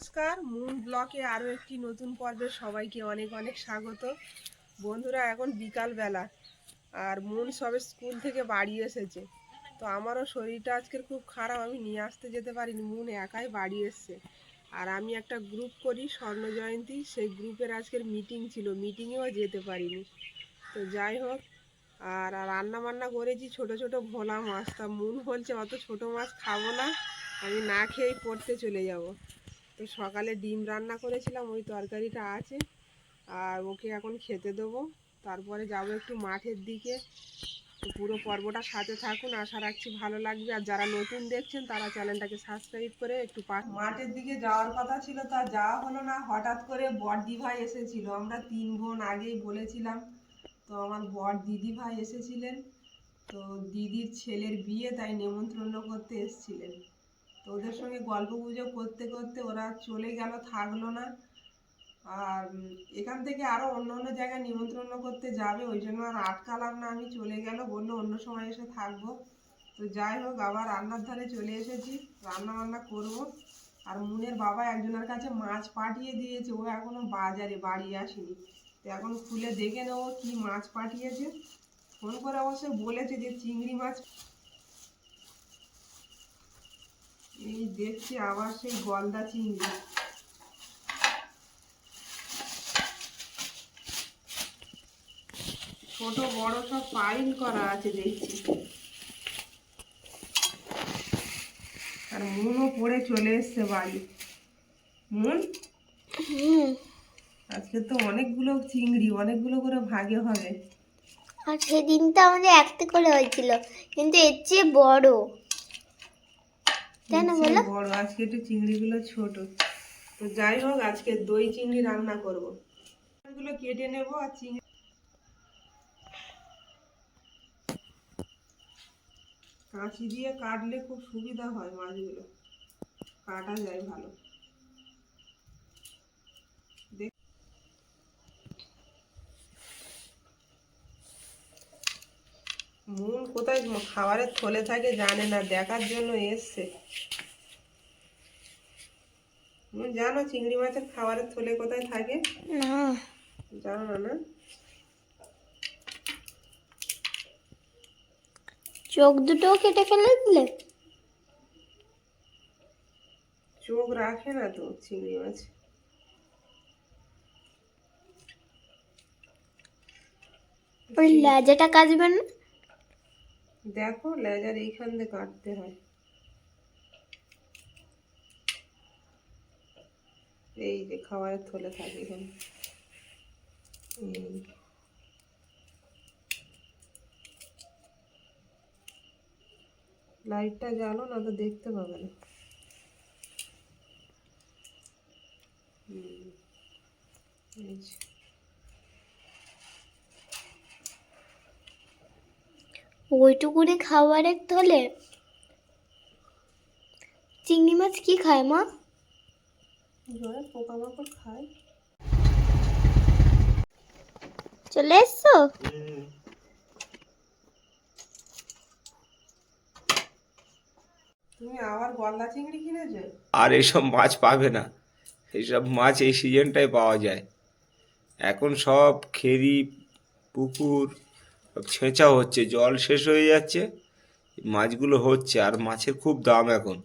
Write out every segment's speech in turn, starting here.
নমস্কার, মুন ব্লকে আরও একটি নতুন পর্বে সবাইকে অনেক অনেক স্বাগত। বন্ধুরা, এখন বিকালবেলা আর মুন সবে স্কুল থেকে বাড়ি এসেছে। তো আমারও শরীরটা আজকের খুব খারাপ, আমি নিয়ে আসতে যেতে পারিনি, মুন একাই বাড়ি এসছে। আর আমি একটা গ্রুপ করি স্বর্ণ জয়ন্তী, সেই গ্রুপের আজকের মিটিং ছিল, মিটিংয়েও যেতে পারিনি। তো যাই হোক, আর রান্না বান্না করেছি ছোট ছোট ভোলা মাছ। তা মুন বলছে অত ছোট মাছ খাবো না, আমি না খেয়েই পড়তে চলে যাব। তো সকালে ডিম রান্না করেছিলাম, ওই তরকারিটা আছে, আর ওকে এখন খেতে দেবো। তারপরে যাব একটু মাঠের দিকে। তো পুরো পর্বটা সাথে থাকুন, আশা রাখছি ভালো লাগবে। আর যারা নতুন দেখছেন তারা চ্যানেলটাকে সাবস্ক্রাইব করে একটু মাঠের দিকে যাওয়ার কথা ছিল, তা যাওয়া হলো না। হঠাৎ করে বড়দি ভাই এসেছিল, আমরা 3 বোন আগেই বলেছিলাম। তো আমার বড় দিদি ভাই এসেছিলেন, তো দিদির ছেলের বিয়ে, তাই নেমন্ত্রণ করতে এসেছিলেন। তো ওদের সঙ্গে গল্প গুজব করতে করতে ওরা চলে গেল, থাকলো না। আর এখান থেকে আরও অন্য অন্য জায়গায় নিমন্ত্রণ করতে যাবে, ওই জন্য আর আটকালাম না, আমি চলে গেল, বললো অন্য সময় এসে থাকবো। তো যাই হোক, আবার রান্নার ধারে চলে এসেছি, রান্না বান্না করবো। আর মুনের বাবা একজনের কাছে মাছ পাঠিয়ে দিয়েছে, ও এখনো বাজারে বাড়ি আসেনি। তো এখন খুলে দেখে নেবো কি মাছ পাঠিয়েছে। ফোন করে অবশ্য বলেছে যে চিংড়ি মাছ। এই দেখছি আবার সেই গলদা চিংড়ি। ছোট বড় সব পাইল করা আছে দেখছি। আর মুনও পড়ে চলে এসছে বাড়ি। মুন, আজকে তো অনেকগুলো চিংড়ি, অনেকগুলো করে ভাগে হবে। আর সেদিনটা আমাদের একটা করে হয়েছিল, কিন্তু এর চেয়ে বড়, তাই না বলো? বড়, আজকে একটু চিংড়িগুলো ছোট। তো যাই হোক, আজকে দই চিংড়ি রান্না করব। এগুলো কেটে নেব, আর চিংড়ি কাঁচি দিয়ে কাটলে খুব সুবিধা হয়, মাছগুলো কাটা যায় ভালো। মুন কোথায় খাবারের থলে থাকে জানে না, দেখার জন্য এসছে। মুন, জানো চিংড়ি মাছের খাবারের থলে কোথায় থাকে? না, জানো না? না, চোখ দুটোও কেটে ফেলে দিলে? চোখ রাখে না তো চিংড়ি মাছ। ওই লেজাটা কাটবে না? দেখো, লেজার এইখান দিয়ে কাটতে হয়। এই যে খাবারের থলে থাকে এখানে। লাইটটা জ্বালো, না তো দেখতে পাবে না। ওইটুকুনি খাবারের থলে চিংড়ি মাছ কি খায় মা? পোকামাকড় খায়। চলে এসছো? তুমি আবার গলদা চিংড়ি কিনেছো? আর এসব মাছ পাবে না, এইসব মাছ এই সিজনটাই পাওয়া যায়। এখন সব খেরি পুকুর সব ছেঁচা হচ্ছে, জল শেষ হয়ে যাচ্ছে, মাছগুলো হচ্ছে। আর মাছের খুব দাম এখন,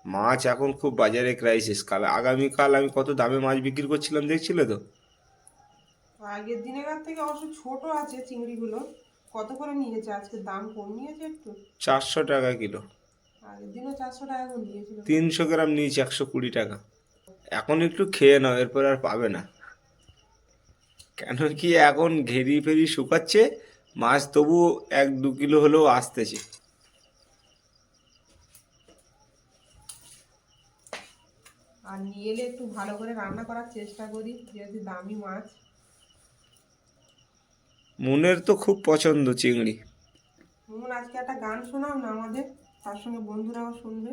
মাছ এখন খুব বাজারে ক্রাইসিস। আগামীকাল আমি কত দামে মাছ বিক্রি করছিলাম দেখছিলে তো? আগের দিনের থেকে অবশ্য ছোট আছে চিংড়িগুলো। কত করে নিয়েছে আজকে? দাম কম নিয়েছে একটু। 400 টাকা কিলো। আগের দিনও 400 টাকা করে নিয়েছিল। 300 গ্রাম নিয়েছি 120 টাকা। এখন একটু খেয়ে নাও, এরপর আর পাবে না। কেন কি, এখন ঘেরি ফেরি শুকাচ্ছে, মাছ তবু 1-2 কিলো হলেও আসতেছে। আর নিয়ে এলে একটু ভালো করে রান্না করার চেষ্টা করি, যেহেতু দামি মাছ। মনের তো খুব পছন্দ চিংড়ি। মুন, আজকে একটা গান শোনাও না আমাদের, তার সঙ্গে বন্ধুরাও শুনবে।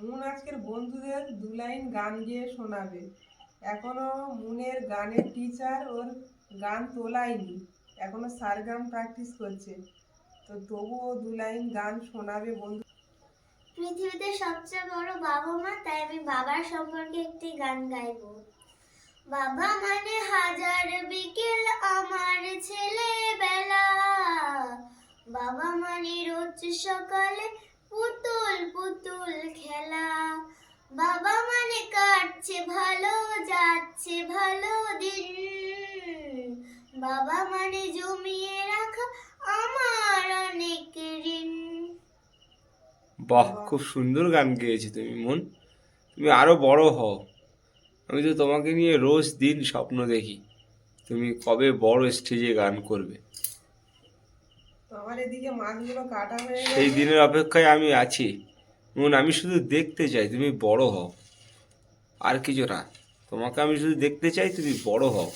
মুন আজকের বন্ধুদের 2 লাইন গান গেয়ে শোনাবে। এখনো মুনের গানের টিচার ওর গান তোলায়নি, এখনো সারগাম প্র্যাকটিস করছে। তো তবুও 2 লাইন গান শোনাবে বন্ধু। পৃথিবীতে সবচেয়ে বড় বাবা মা, তাই আমি বাবার সম্পর্কে একটি গান গাইবো। বাবা মানে হাজার বিকেল আমার ছেলেবেলা, বাবা মানে রোজ সকালে পুতুল পুতুল খেলা, বাবা মানে কাটছে ভালো যাচ্ছে ভালো দিন, বাবা মানে জমিয়ে রাখা আমার অনেক ঋণ। বাহ, খুব সুন্দর গান গেয়েছো তুমি মন। তুমি আরো বড় হও। আমি তো তোমাকে নিয়ে রোজ দিন স্বপ্ন দেখি তুমি কবে বড় স্টেজে গান করবে। তো আমার এদিকে মাছগুলো কাটা হয়ে সেই গেছে। দিনের অপেক্ষায় আমি আছি মন। আমি শুধু দেখতে চাই তুমি বড় হও, আর কিছু না। তোমাকে আমি শুধু দেখতে চাই তুমি বড় হও,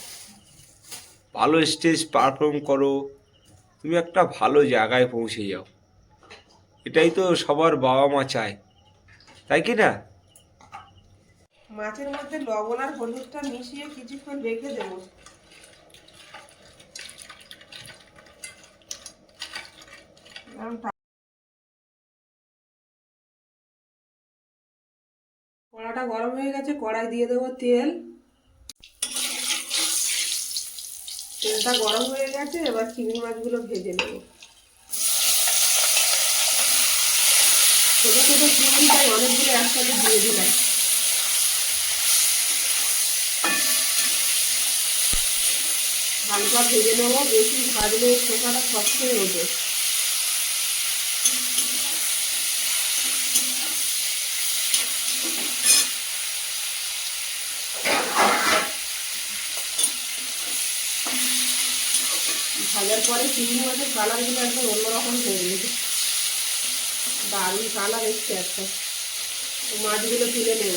ভালো স্টেজ পারফর্ম করো, তুমি একটা ভালো জায়গায় পৌঁছে যাও। এটাই তো সবার বাবা মা চায়, তাই কি না? মাছের মধ্যে লবণ আর হলুদটা মিশিয়ে কিছুক্ষণ রেখে দেবো। কড়াটা গরম হয়ে গেছে, কড়াই দিয়ে দেবো তেল। তেলটা গরম হয়ে গেছে, এবার চিংড়ি মাছগুলো ভেজে নেব। ছোটো ছোটো চিংড়ি, তাই অনেকগুলো একসাথে দিয়ে দিলাম। হালকা ভেজে নেবো, বেশি ভাজলে শসাটা শক্ত হয়ে ওঠে। ভাজার পরে চিংড়ি মাছের কালারগুলো একদম অন্যরকম হয়ে গেছে, দারুণ কালার এসছে একটা। মাছগুলো তুলে নেব,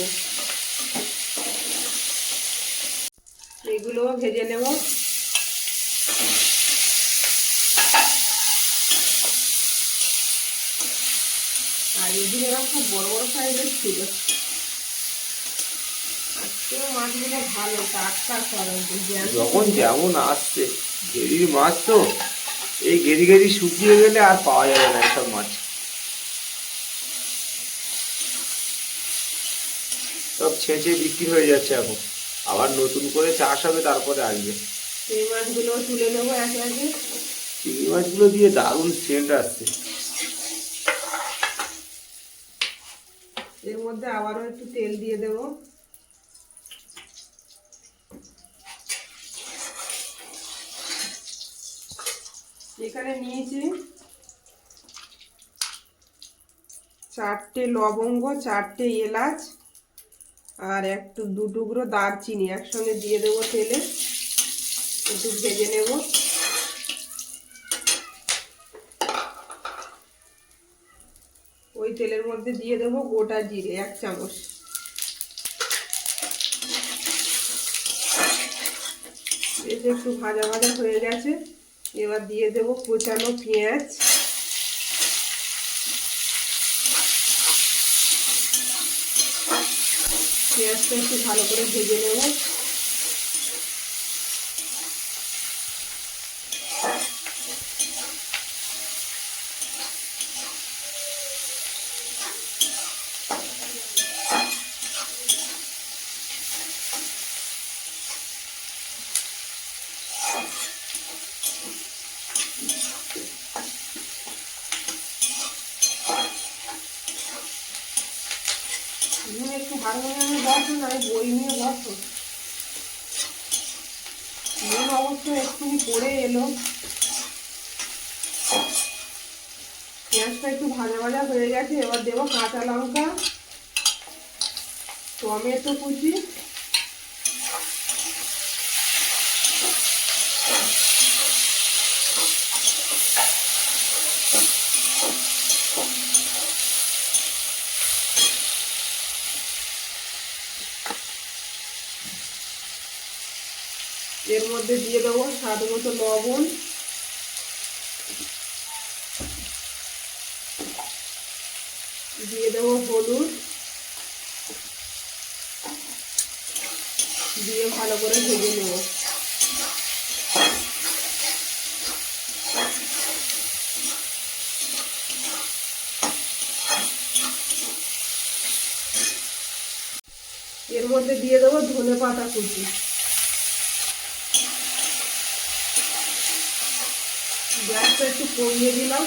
এগুলোও ভেজে নেব। আর এদিকে এরকম খুব বড় বড় সাইজের ছিল। আজকেও মাছগুলো ভালো টাটকা খরচ। যখন যেমন আসছে, গেরির মাছ তো, এই গেরি গেরি শুকিয়ে গেলে আর পাওয়া যাবে না এসব মাছ। সব ছেঁচে বিক্রি হয়ে যাচ্ছে এখন, আবার নতুন করে চাষ হবে তারপরে আসবে। এই মাছগুলো তুলে নেবো একে একে। চিংড়ি মাছগুলো দিয়ে দারুণ সেন্ট আসছে। এর মধ্যে আবারও একটু তেল দিয়ে দেব। এখানে নিয়েছি 4টে লবঙ্গ, 4টে এলাচ আর একটু 2 টুকরো দারচিনি একসঙ্গে দিয়ে দেবো তেলে, একটু ভেজে নেব। ওই তেলের মধ্যে দিয়ে দেবো গোটা জিরে 1 চামচ। বেশ একটু ভাজা ভাজা হয়ে গেছে, এবার দিয়ে দেবো কোচানো পেঁয়াজ। পেঁয়াজটা একটু ভালো করে ভেজে নেব। তুমি একটু হারমোনিয়ামে বসো, না আমি বই নিয়ে বসো। নুন অবশ্য একটুখানি পড়ে এলো। পেঁয়াজটা একটু ভাজা ভাজা হয়ে গেছে, এবার দেবো কাঁচা লঙ্কা, টমেটো কুচি, এর মধ্যে দিয়ে দেবো স্বাদ মতো লবণ, দিয়ে দেবো হলুদ, দিয়ে ভালো করে ভেজে নেব। এর মধ্যে দিয়ে দেবো ধনেপাতা কুচি। গ্যাসটা একটু কমিয়ে দিলাম।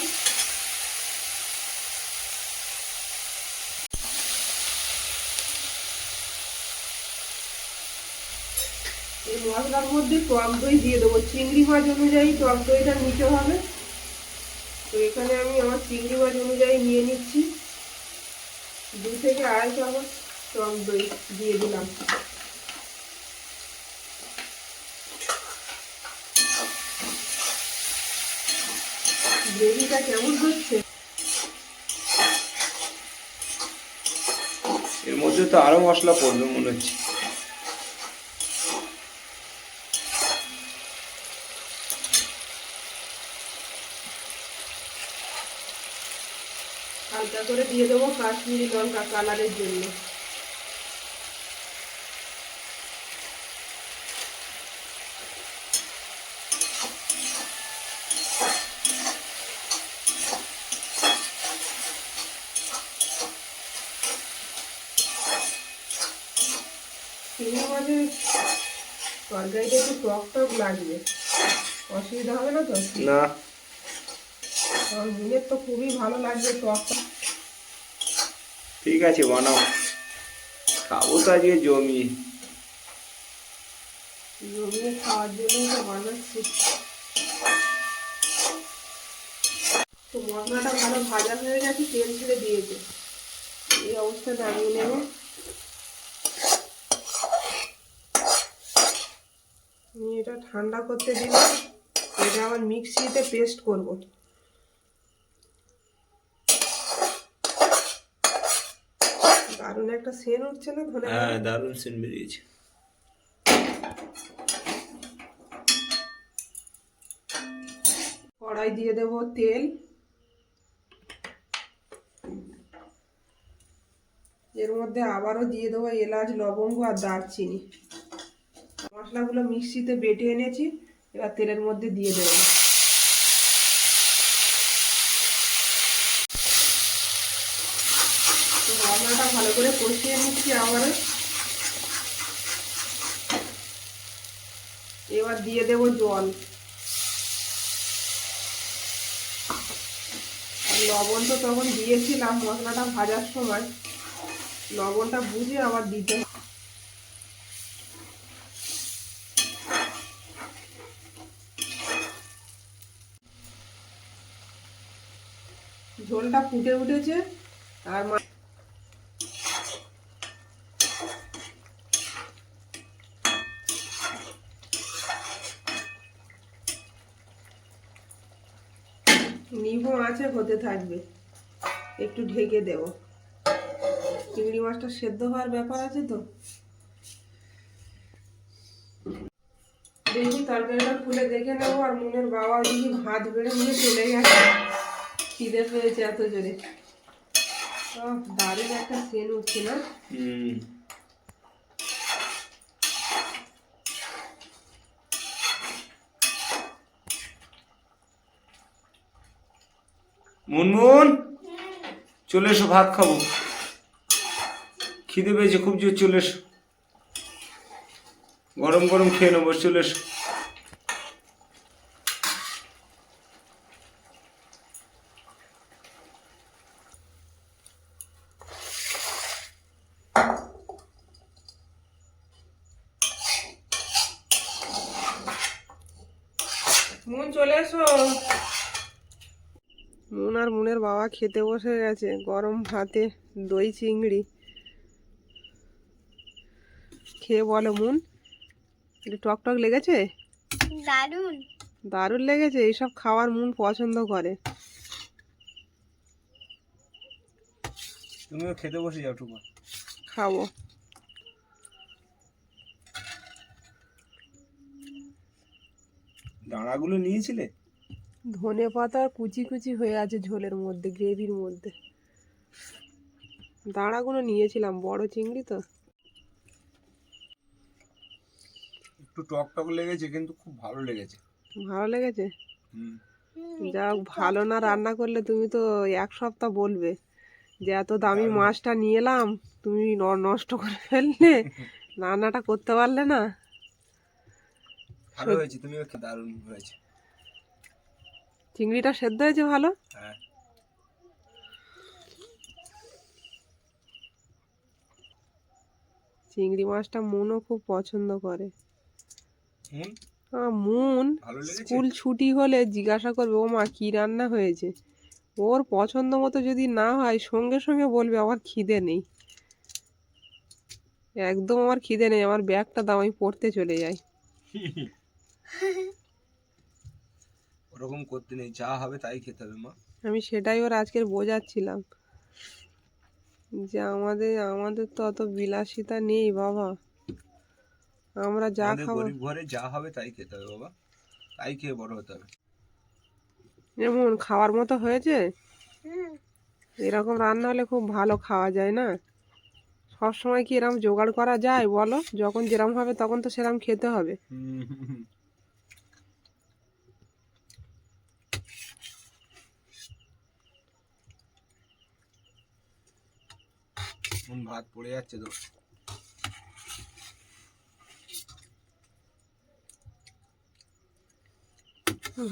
এই মশলার মধ্যে টক দই দিয়ে দেবো। চিংড়ি মাছ অনুযায়ী টক দইটা নিতে হবে। তো এখানে আমি আমার চিংড়ি মাছ অনুযায়ী নিয়ে নিচ্ছি। 2 থেকে 2.5 চামচ টক দই দিয়ে দিলাম। গ্রেভিটা কেমন হচ্ছে? এর মধ্যে তো আরো মশলা পড়বে মনে হচ্ছে। হালকা করে দিয়ে দেবো কাশ্মীরি লঙ্কা কালারের জন্য। চিংড়ি মাছের তরকারিটা একটু টক টক লাগবে, অসুবিধা হবে না তো? না, আমার মুনের তো খুবই ভালো লাগবে টক টক। ঠিক আছে বানাও, খাবো তো আজকে জমিয়ে। জমিয়ে খাওয়ার জন্যই তো বানাচ্ছি। তো মশলাটা ভালো ভাজা হয়ে গেছে, তেল ছেড়ে দিয়েছে। এই অবস্থা নামিয়ে নেব। আমি এটা ঠান্ডা করতে দিলাম। এটা আবার মিক্সিতে পেস্ট করব। দারুণ একটা সেন্ট উঠছে না ধনে? হ্যাঁ, দারুণ সেন্ট বেরিয়েছে। কড়াই দিয়ে দেব তেল। এর মধ্যে আবারও দিয়ে দেবো এলাচ, লবঙ্গ আর দারচিনি। মশলাগুলো মিক্সিতে বেটে এনেছি, এবার তেলের মধ্যে দিয়ে দেবো। মশলাটা ভালো করে কষিয়ে নিচ্ছি আবারও। এবার দিয়ে দেবো জল। আর লবণ তো তখন দিয়েছিলাম মশলাটা ভাজার সময়, লবণটা বুঝে আবার দিতে হবে। ঝোলটা ফুটে উঠেছে। আর নিভো আঁচে হতে থাকবে, একটু ঢেকে দেব। চিংড়ি মাছটা সেদ্ধ হওয়ার ব্যাপার আছে তো। দেখি তরকারিটা খুলে দেখে নেবো। আর মুনের বাবা দেখি ভাত বেড়ে নিয়ে চলে গেছে, খিদে পেয়েছে এত জোরে। দারুণ একটা সেন্ট উঠছে না? মুনমুন, চলে এসো, ভাত খাবো। খিদে পেয়েছে খুব জোর, চলে এসো। গরম গরম খেয়ে নেবো, চলে এসো। মুন চলে এসো। মুন আর মুনের বাবা খেতে বসে গেছে গরম ভাতে দই চিংড়ি। খেয়ে বলো মুন, একটু টক টক লেগেছে? দারুণ। দারুণ লেগেছে। এইসব খাবার মুন পছন্দ করে। তুমিও খেতে বসে যাও টুকু। খাবো। দাঁড়াগুলো নিয়েছিলে? ধনে পাতা কুচি কুচি হয়ে আছে ঝোলের মধ্যে, গ্রেভির মধ্যে। দাঁড়াগুলো নিয়েছিলাম, বড় চিংড়ি তো। একটু টক টক লেগেছে, কিন্তু খুব ভালো লেগেছে। ভালো লেগেছে? যা হোক, ভালো না রান্না করলে তুমি তো 1 সপ্তাহ বলবে যে এত দামি মাছটা নিয়ে এলাম, তুমি নষ্ট করে ফেললে, রান্নাটা করতে পারলে না। ভালো হয়েছে, তুমিও দারুণ হয়েছে। চিংড়িটা সেদ্ধ হয়েছে ভালো। হ্যাঁ, চিংড়ি মাছটা মনও খুব পছন্দ করে। হুম, মন ভালো লেগেছে? স্কুল ছুটি হলে জিজ্ঞাসা করবে, ও মা কি রান্না হয়েছে। ওর পছন্দ মতো যদি না হয় সঙ্গে সঙ্গে বলবে আমার খিদে নেই, একদম আমার খিদে নেই, আমার ব্যাগটা দাও, আমি পড়তে চলে যাই। ওরকম করতে নেই, যা হবে তাই খেতে হবে মা। আমি সেটাই ওর আজকের বোঝাচ্ছিলাম যে আমাদের আমাদের তো অত বিলাসিতা নেই বাবা, আমরা যা আমাদের খাবো। গরিব ঘরে যা হবে তাই খেতে হবে বাবা, তাই খেয়ে বড় হতে হবে। যেমন খাওয়ার মতো হয়েছে, হুম। এরকম রান্না হলে খুব ভালো খাওয়া যায় না। সব সময় কি এরকম জোগাড় করা যায় বলো? যখন যেরকম হবে তখন তো সেরকম খেতে হবে। ভাত পড়ে যাচ্ছে তো।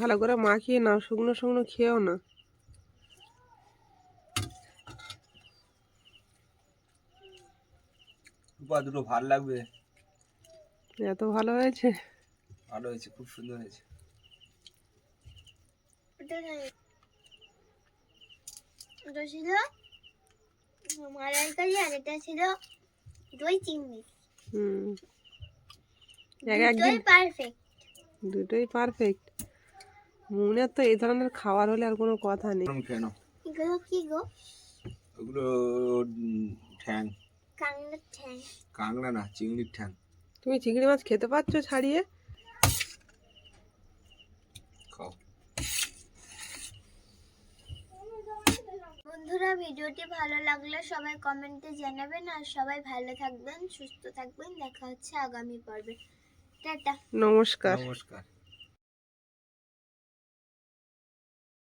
ভালো করে মাখিয়ে নাও, শুকনো শুকনো খেয়েও না। দুটো ভালো লাগবে। এত ভালো হয়েছে। ভালো হয়েছে, খুব সুন্দর হয়েছে। ওটা ছিল মালাইকারি আর এটা ছিল দই চিংড়ি। হুম, দুটোই একদিন পারফেক্ট। দুটোই পারফেক্ট। মনের তো এই ধরনের খাবার হলে আর কোনো কথা নেই। খেয়ে নাও। এগুলো কি গো? ওগুলো ঠ্যাং। কাংড়ার ঠ্যাং। কাঁকড়া না, চিংড়ির ঠ্যাং। তুমি চিংড়ি মাছ খেতে পারছো ছাড়িয়ে? খাও। বন্ধুরা, ভিডিওটি ভালো লাগলে সবাই কমেন্টে জানাবেন, আর সবাই ভালো থাকবেন, সুস্থ থাকবেন। দেখা হচ্ছে আগামী পর্বে। টাটা। নমস্কার। নমস্কার।